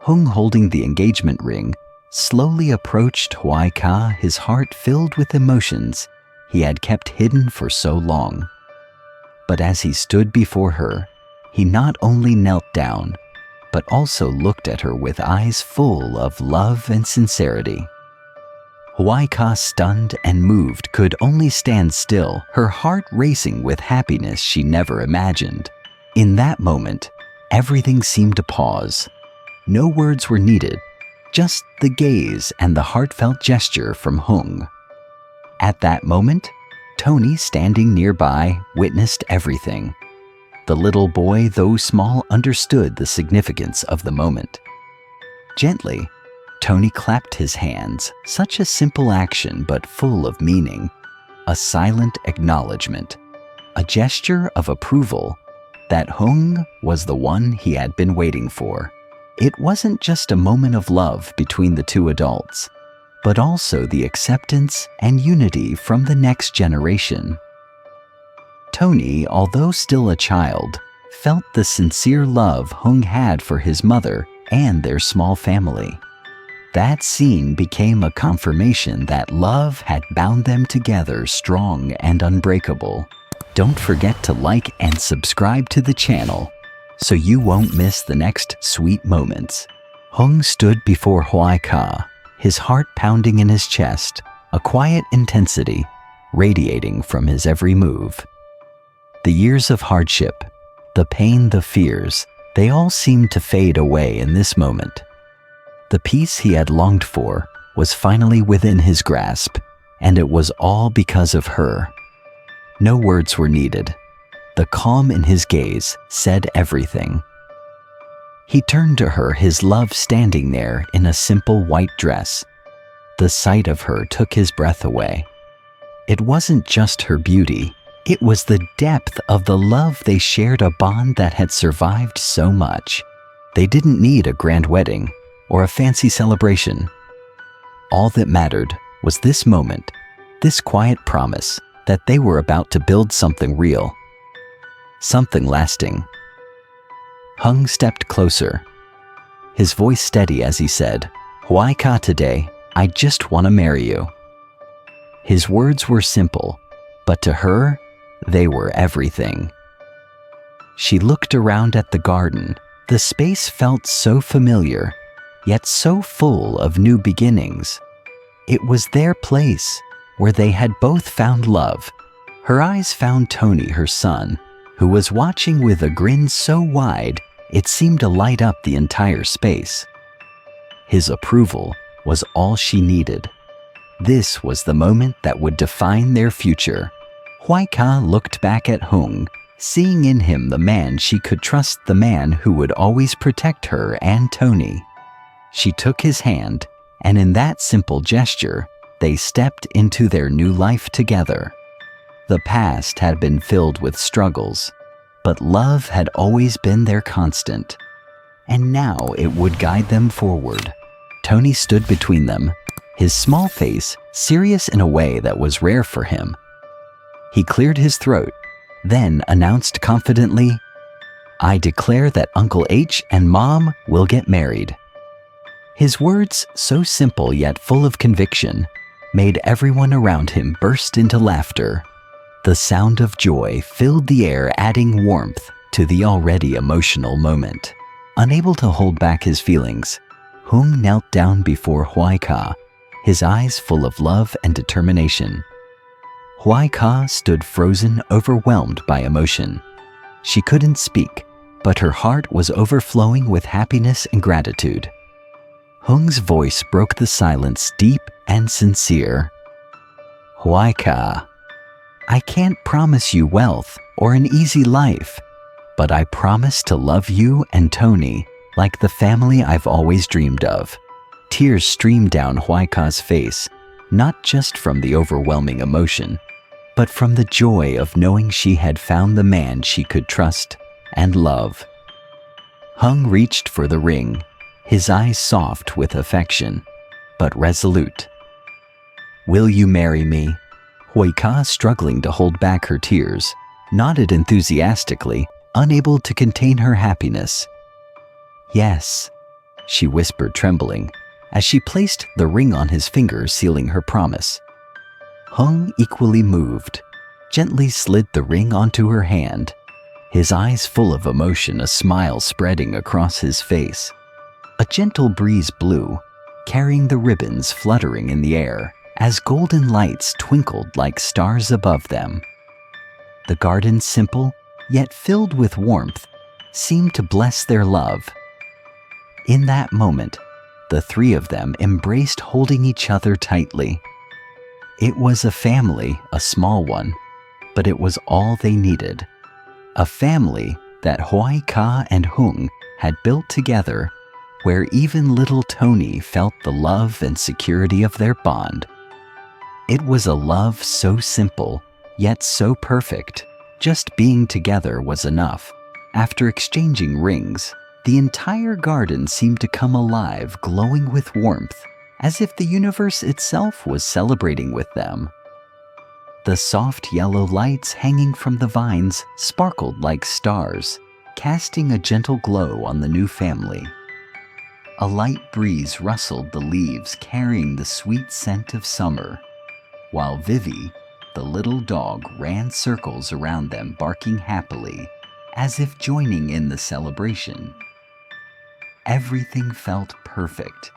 Hung, holding the engagement ring, slowly approached Hoai Ca, his heart filled with emotions he had kept hidden for so long. But as he stood before her, he not only knelt down, but also looked at her with eyes full of love and sincerity. Hoai Ca, stunned and moved, could only stand still, her heart racing with happiness she never imagined. In that moment, everything seemed to pause. No words were needed, just the gaze and the heartfelt gesture from Hung. At that moment, Tony, standing nearby, witnessed everything. The little boy, though small, understood the significance of the moment. Gently, Tony clapped his hands, such a simple action but full of meaning. A silent acknowledgement, a gesture of approval that Hung was the one he had been waiting for. It wasn't just a moment of love between the two adults, but also the acceptance and unity from the next generation. Tony, although still a child, felt the sincere love Hung had for his mother and their small family. That scene became a confirmation that love had bound them together strong and unbreakable. Don't forget to like and subscribe to the channel so you won't miss the next sweet moments. Hung stood before Hoai Ca, his heart pounding in his chest, a quiet intensity radiating from his every move. The years of hardship, the pain, the fears, they all seemed to fade away in this moment. The peace he had longed for was finally within his grasp, and it was all because of her. No words were needed. The calm in his gaze said everything. He turned to her, his love standing there in a simple white dress. The sight of her took his breath away. It wasn't just her beauty, it was the depth of the love they shared, a bond that had survived so much. They didn't need a grand wedding or a fancy celebration. All that mattered was this moment, this quiet promise that they were about to build something real, something lasting. Hung stepped closer, his voice steady as he said, "Hoai Ca, today, I just want to marry you." His words were simple, but to her, they were everything. She looked around at the garden. The space felt so familiar, yet so full of new beginnings. It was their place, where they had both found love. Her eyes found Tony, her son, who was watching with a grin so wide it seemed to light up the entire space. His approval was all she needed. This was the moment that would define their future. Hoai Ca looked back at Hung, seeing in him the man she could trust, the man who would always protect her and Tony. She took his hand, and in that simple gesture, they stepped into their new life together. The past had been filled with struggles, but love had always been their constant. And now it would guide them forward. Tony stood between them, his small face serious in a way that was rare for him. He cleared his throat, then announced confidently, "I declare that Uncle H and Mom will get married." His words, so simple yet full of conviction, made everyone around him burst into laughter. The sound of joy filled the air, adding warmth to the already emotional moment. Unable to hold back his feelings, Hung knelt down before Hoai Ca, his eyes full of love and determination. Hoai Ca stood frozen, overwhelmed by emotion. She couldn't speak, but her heart was overflowing with happiness and gratitude. Hung's voice broke the silence, deep and sincere. "Hoai Ca, I can't promise you wealth or an easy life, but I promise to love you and Tony like the family I've always dreamed of." Tears streamed down Hoai Ca's face, not just from the overwhelming emotion, but from the joy of knowing she had found the man she could trust and love. Hung reached for the ring, his eyes soft with affection, but resolute. "Will you marry me?" Hoai Ca, struggling to hold back her tears, nodded enthusiastically, unable to contain her happiness. "Yes," she whispered, trembling, as she placed the ring on his finger, sealing her promise. Hung, equally moved, gently slid the ring onto her hand, his eyes full of emotion, a smile spreading across his face. A gentle breeze blew, carrying the ribbons fluttering in the air as golden lights twinkled like stars above them. The garden, simple yet filled with warmth, seemed to bless their love. In that moment, the three of them embraced, holding each other tightly. It was a family, a small one, but it was all they needed. A family that Hoai Ca and Hung had built together, where even little Tony felt the love and security of their bond. It was a love so simple, yet so perfect. Just being together was enough. After exchanging rings, the entire garden seemed to come alive, glowing with warmth, as if the universe itself was celebrating with them. The soft yellow lights hanging from the vines sparkled like stars, casting a gentle glow on the new family. A light breeze rustled the leaves, carrying the sweet scent of summer, while Vivi, the little dog, ran circles around them, barking happily, as if joining in the celebration. Everything felt perfect,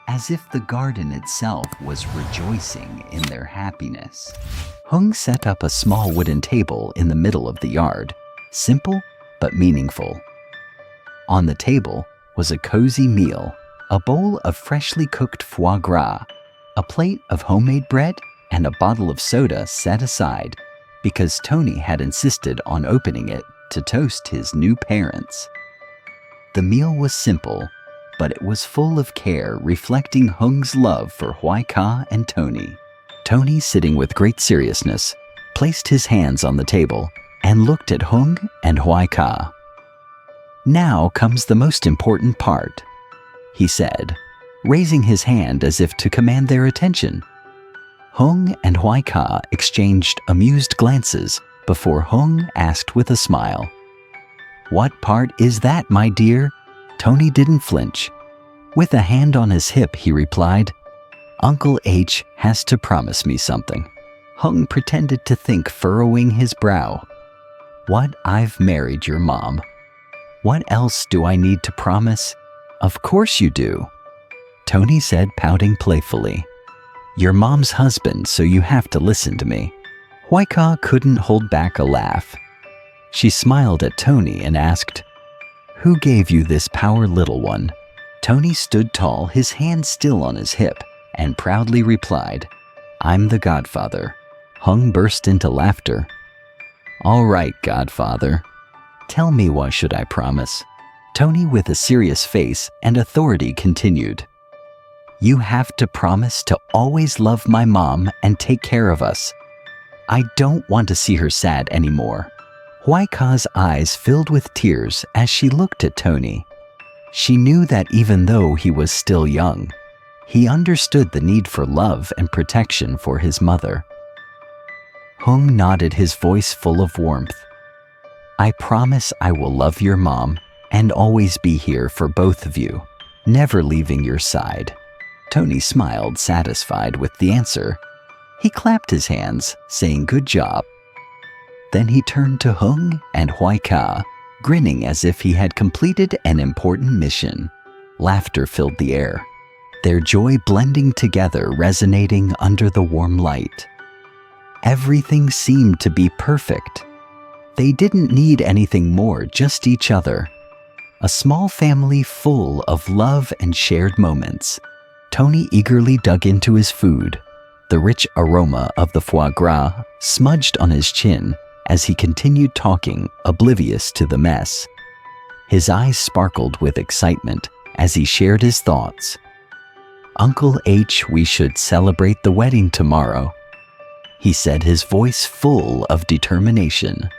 as if the garden itself was rejoicing in their happiness. Hung set up a small wooden table in the middle of the yard, simple but meaningful. On the table was a cozy meal, a bowl of freshly cooked foie gras, a plate of homemade bread, and a bottle of soda set aside because Tony had insisted on opening it to toast his new parents. The meal was simple, but it was full of care, reflecting Hung's love for Hoai Ca and Tony. Tony, sitting with great seriousness, placed his hands on the table and looked at Hung and Hoai Ca. "Now comes the most important part," he said, raising his hand as if to command their attention. Hung and Hoai Ca exchanged amused glances before Hung asked with a smile, "What part is that, my dear?" Tony didn't flinch. With a hand on his hip, he replied, "Uncle H has to promise me something." Hung pretended to think, furrowing his brow. "What? I've married your mom. What else do I need to promise?" "Of course you do," Tony said, pouting playfully. "Your mom's husband, so you have to listen to me." Hoai Ca couldn't hold back a laugh. She smiled at Tony and asked, "Who gave you this power, little one?" Tony stood tall, his hand still on his hip, and proudly replied, "I'm the godfather." Hung burst into laughter. "All right, godfather. Tell me, what should I promise?" Tony, with a serious face and authority, continued, "You have to promise to always love my mom and take care of us. I don't want to see her sad anymore." Hoai Ca's eyes filled with tears as she looked at Tony. She knew that even though he was still young, he understood the need for love and protection for his mother. Hung nodded, his voice full of warmth. "I promise I will love your mom and always be here for both of you, never leaving your side." Tony smiled, satisfied with the answer. He clapped his hands, saying, "Good job." Then he turned to Hung and Hoai Ca, grinning as if he had completed an important mission. Laughter filled the air, their joy blending together, resonating under the warm light. Everything seemed to be perfect. They didn't need anything more, just each other. A small family full of love and shared moments. Tony eagerly dug into his food, the rich aroma of the foie gras smudged on his chin as he continued talking, oblivious to the mess. His eyes sparkled with excitement as he shared his thoughts. "Uncle H, we should celebrate the wedding tomorrow," he said, his voice full of determination.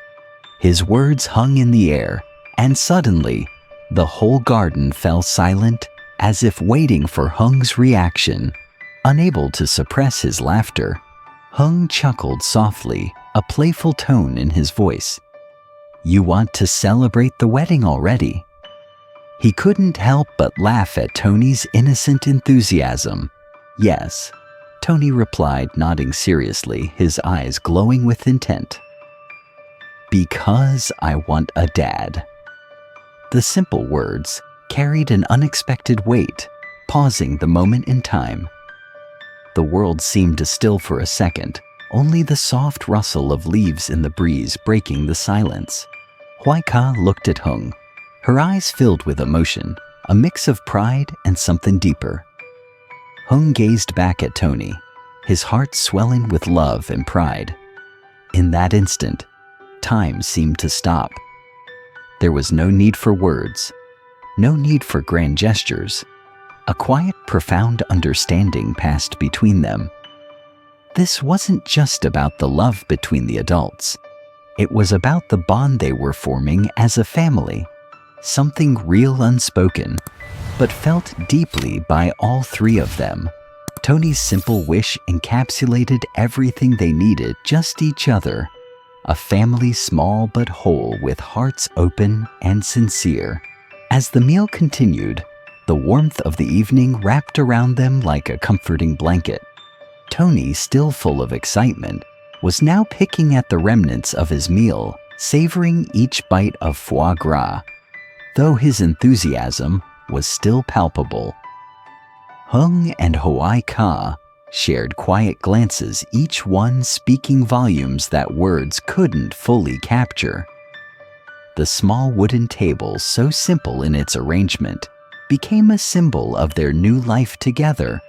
His words hung in the air, and suddenly, the whole garden fell silent, as if waiting for Hung's reaction. Unable to suppress his laughter, Hung chuckled softly, a playful tone in his voice. "You want to celebrate the wedding already?" He couldn't help but laugh at Tony's innocent enthusiasm. "Yes," Tony replied, nodding seriously, his eyes glowing with intent. "Because I want a dad." The simple words carried an unexpected weight, pausing the moment in time. The world seemed to still for a second, only the soft rustle of leaves in the breeze breaking the silence. Hoai Ca looked at Hung, her eyes filled with emotion, a mix of pride and something deeper. Hung gazed back at Tony, his heart swelling with love and pride. In that instant, time seemed to stop. There was no need for words, no need for grand gestures. A quiet, profound understanding passed between them. This wasn't just about the love between the adults. It was about the bond they were forming as a family, something real, unspoken, but felt deeply by all three of them. Tony's simple wish encapsulated everything they needed, just each other. A family small but whole, with hearts open and sincere. As the meal continued, the warmth of the evening wrapped around them like a comforting blanket. Tony, still full of excitement, was now picking at the remnants of his meal, savoring each bite of foie gras, though his enthusiasm was still palpable. Hung and Hoai Ca shared quiet glances, each one speaking volumes that words couldn't fully capture. The small wooden table, so simple in its arrangement, became a symbol of their new life together.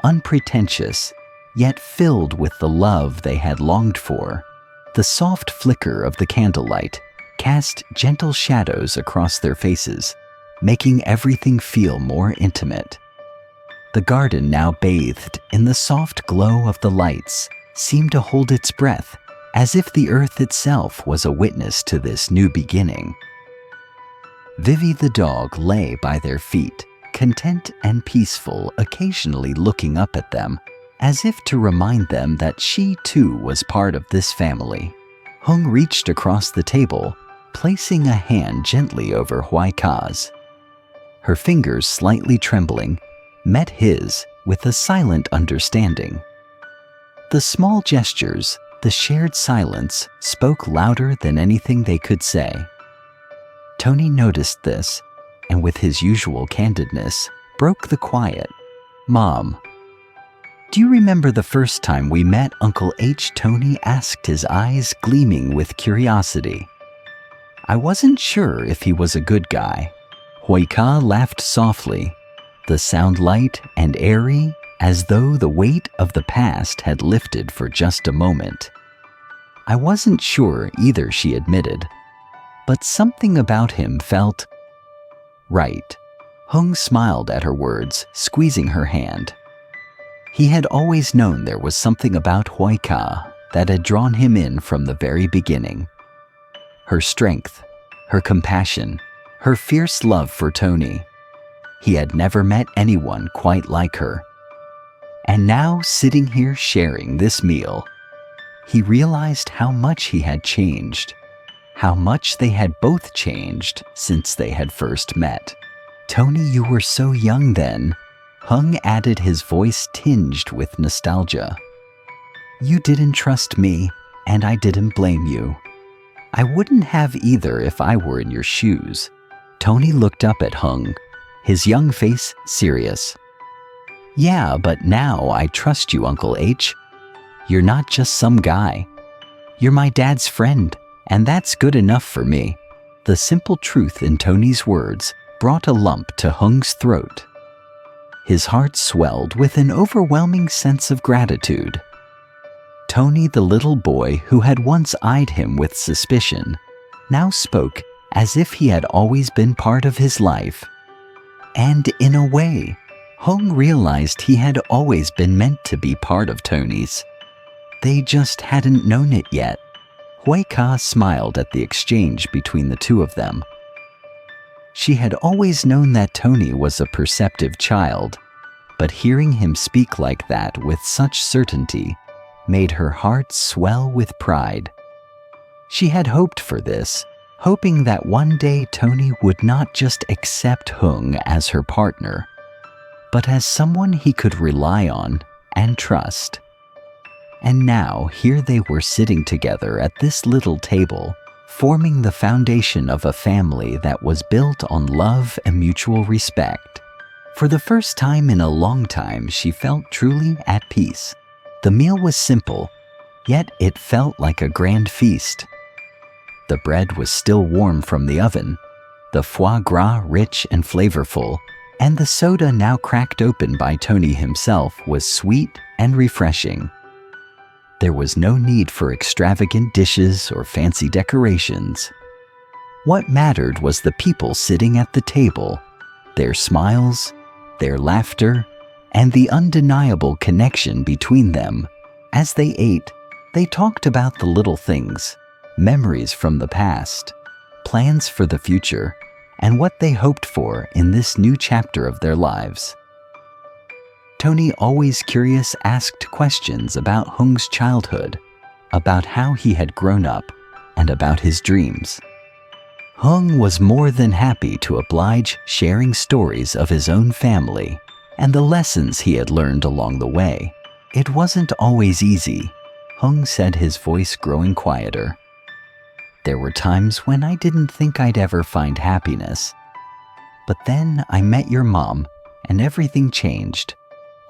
Unpretentious, yet filled with the love they had longed for. The soft flicker of the candlelight cast gentle shadows across their faces, making everything feel more intimate. The garden, now bathed in the soft glow of the lights, seemed to hold its breath, as if the earth itself was a witness to this new beginning. Vivi the dog lay by their feet, content and peaceful, occasionally looking up at them, as if to remind them that she too was part of this family. Hung reached across the table, placing a hand gently over Hoai Ca's. Her fingers, slightly trembling, met his with a silent understanding. The small gestures, the shared silence, spoke louder than anything they could say. Tony noticed this, and with his usual candidness, broke the quiet. "Mom, do you remember the first time we met Uncle H?" Tony asked, his eyes gleaming with curiosity. "I wasn't sure if he was a good guy." Hoai Ca laughed softly, the sound light and airy, as though the weight of the past had lifted for just a moment. "I wasn't sure either," she admitted, "but something about him felt right." Hung smiled at her words, squeezing her hand. He had always known there was something about Hoai Ca that had drawn him in from the very beginning. Her strength, her compassion, her fierce love for Tony. He had never met anyone quite like her. And now, sitting here sharing this meal, he realized how much he had changed, how much they had both changed since they had first met. "Tony, you were so young then," Hung added, his voice tinged with nostalgia. "You didn't trust me, and I didn't blame you. I wouldn't have either if I were in your shoes." Tony looked up at Hung, his young face serious. "Yeah, but now I trust you, Uncle H. You're not just some guy. You're my dad's friend, and that's good enough for me." The simple truth in Tony's words brought a lump to Hung's throat. His heart swelled with an overwhelming sense of gratitude. Tony, the little boy who had once eyed him with suspicion, now spoke as if he had always been part of his life. And in a way, Hung realized he had always been meant to be part of Tony's. They just hadn't known it yet. Hoai Ca smiled at the exchange between the two of them. She had always known that Tony was a perceptive child, but hearing him speak like that with such certainty made her heart swell with pride. She had hoped for this, hoping that one day Tony would not just accept Hung as her partner, but as someone he could rely on and trust. And now here they were sitting together at this little table, forming the foundation of a family that was built on love and mutual respect. For the first time in a long time, she felt truly at peace. The meal was simple, yet it felt like a grand feast. The bread was still warm from the oven, the foie gras rich and flavorful, and the soda now cracked open by Tony himself was sweet and refreshing. There was no need for extravagant dishes or fancy decorations. What mattered was the people sitting at the table, their smiles, their laughter, and the undeniable connection between them. As they ate, they talked about the little things, memories from the past, plans for the future, and what they hoped for in this new chapter of their lives. Tony, always curious, asked questions about Hung's childhood, about how he had grown up, and about his dreams. Hung was more than happy to oblige, sharing stories of his own family and the lessons he had learned along the way. It wasn't always easy, Hung said, his voice growing quieter. There were times when I didn't think I'd ever find happiness. But then I met your mom, and everything changed.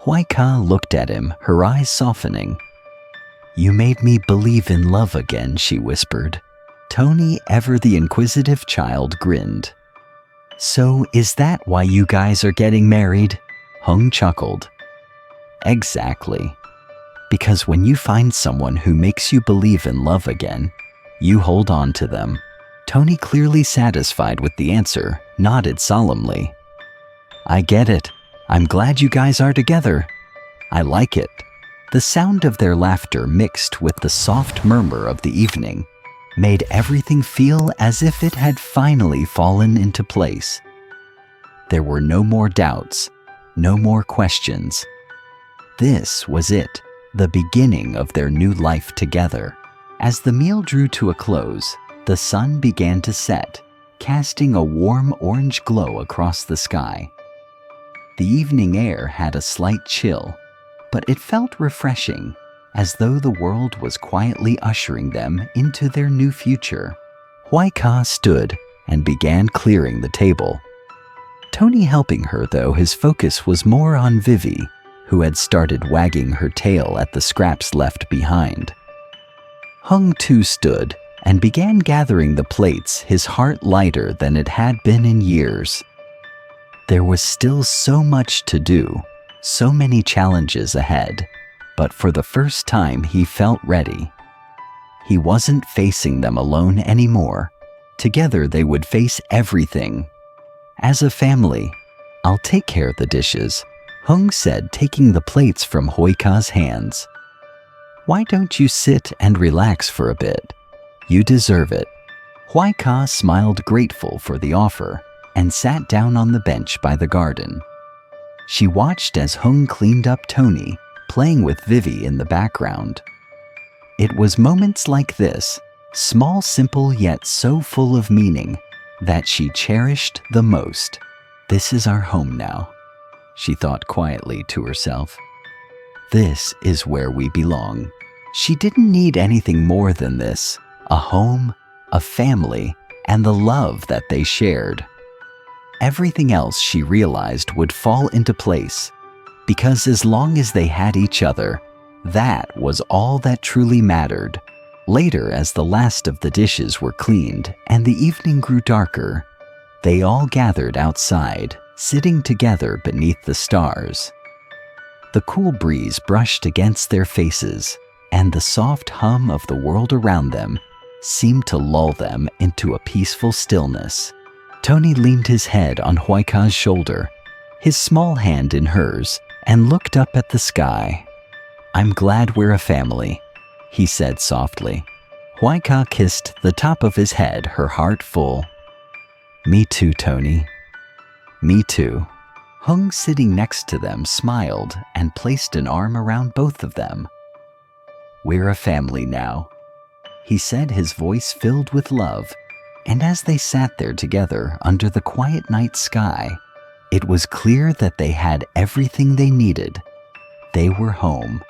Hoai Ca looked at him, her eyes softening. You made me believe in love again, she whispered. Tony, ever the inquisitive child, grinned. So is that why you guys are getting married? Hung chuckled. Exactly. Because when you find someone who makes you believe in love again, you hold on to them. Tony, clearly satisfied with the answer, nodded solemnly. I get it. I'm glad you guys are together. I like it. The sound of their laughter mixed with the soft murmur of the evening made everything feel as if it had finally fallen into place. There were no more doubts, no more questions. This was it, the beginning of their new life together. As the meal drew to a close, the sun began to set, casting a warm orange glow across the sky. The evening air had a slight chill, but it felt refreshing, as though the world was quietly ushering them into their new future. Hoai Ca stood and began clearing the table. Tony helping her, though his focus was more on Vivi, who had started wagging her tail at the scraps left behind. Hung too stood and began gathering the plates, his heart lighter than it had been in years. There was still so much to do, so many challenges ahead, but for the first time he felt ready. He wasn't facing them alone anymore. Together they would face everything. As a family, I'll take care of the dishes, Hung said, taking the plates from Hoai Ca's hands. Why don't you sit and relax for a bit? You deserve it. Hoai Ca smiled, grateful for the offer, and sat down on the bench by the garden. She watched as Hung cleaned up Tony, playing with Vivi in the background. It was moments like this, small, simple, yet so full of meaning, that she cherished the most. This is our home now, she thought quietly to herself. This is where we belong. She didn't need anything more than this, a home, a family, and the love that they shared. Everything else, she realized, would fall into place, because as long as they had each other, that was all that truly mattered. Later, as the last of the dishes were cleaned and the evening grew darker, they all gathered outside, sitting together beneath the stars. The cool breeze brushed against their faces, and the soft hum of the world around them seemed to lull them into a peaceful stillness. Tony leaned his head on Hoai Ca's shoulder, his small hand in hers, and looked up at the sky. I'm glad we're a family, he said softly. Hoai Ca kissed the top of his head, her heart full. Me too, Tony. Me too. Hung, sitting next to them, smiled and placed an arm around both of them. We're a family now, he said, his voice filled with love. And as they sat there together under the quiet night sky, it was clear that they had everything they needed. They were home.